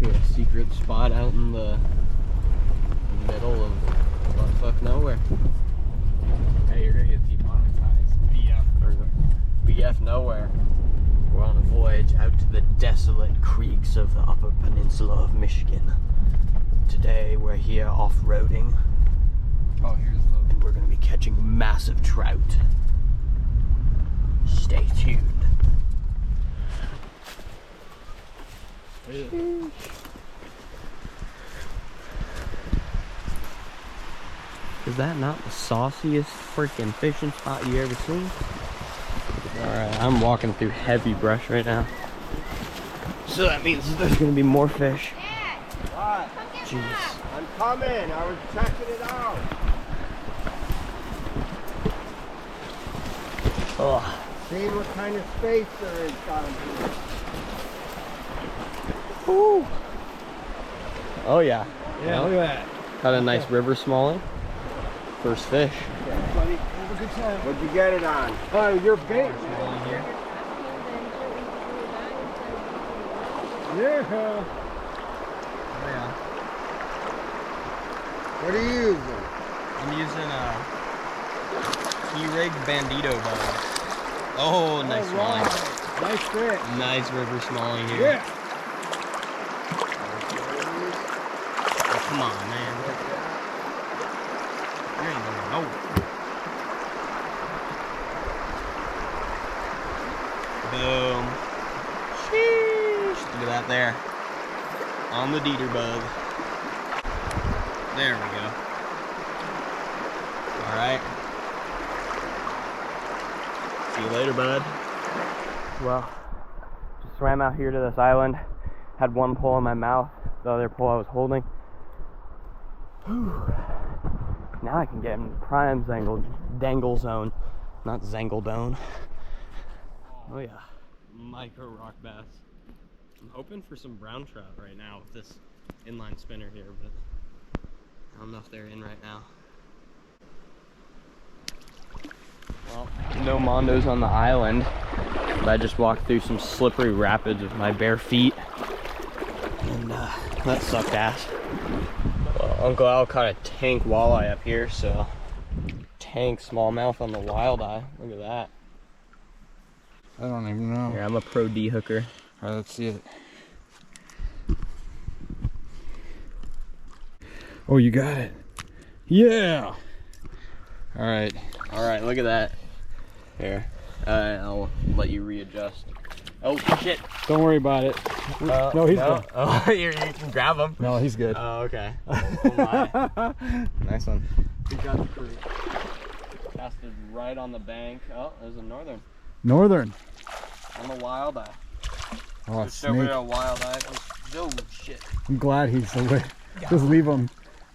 to a secret spot out in the middle of buttfuck nowhere. Hey, you're gonna get demonetized. BF nowhere. We're on a voyage out to the desolate creeks of the Upper Peninsula of Michigan. Today we're here off-roading. Oh, here's the... And we're gonna be catching massive trout. Stay tuned. Is that not the sauciest freaking fishing spot you ever seen? Alright, I'm walking through heavy brush right now. So that means there's gonna be more fish. What? Jeez. I'm coming. I was checking it out. Ugh. Seeing what kind of space there is down here. Ooh. Oh yeah. Yeah, look at that. Got a nice river smallie. First fish. Yeah, buddy, have a good time. What'd you get it on? Oh, your bait. Here. Yeah. Oh, yeah. What are you using? I'm using a T-rig bandito bug. Oh, nice smallie. Right. Nice fish. Nice river smallie here. Yeah. Oh, come on, man. You ain't gonna know. Boom. Sheesh. Look at that there. On the Dieter bug. There we go. Alright. See you later, bud. Well, just swam out here to this island. Had one pole in my mouth, the other pole I was holding. Whew. Now I can get in prime dangle zone, not Zangledone. Oh yeah, micro rock bass. I'm hoping for some brown trout right now with this inline spinner here, but I don't know if they're in right now. Well, no mondos on the island, but I just walked through some slippery rapids with my bare feet, and that sucked ass. Well, Uncle Al caught a tank walleye up here, so tank smallmouth on the wild eye. Look at that. I don't even know. Here, I'm a pro D hooker. All right, let's see it. Oh, you got it. Yeah. All right. All right, look at that. Here, I'll let you readjust. Oh shit! Don't worry about it. No, he's good. Oh, you can grab him. No, he's good. Oh, okay. Oh my. Nice one. He got the fruit. Casted right on the bank. Oh, there's a northern. Northern. On the wild eye. Oh, Just over snake. there, a wild eye. Oh shit. I'm glad he's away. Just leave him.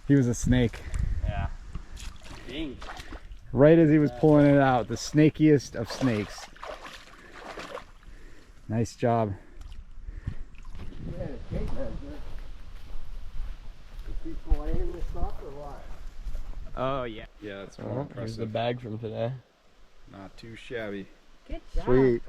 He was a snake. Yeah. Dang. Right as he was pulling it out, the snakiest of snakes. Nice job. Yeah, the tape measure. Is he filleting this up or what? Oh yeah. Yeah, that's Oh, here's the bag from today. Not too shabby. Sweet.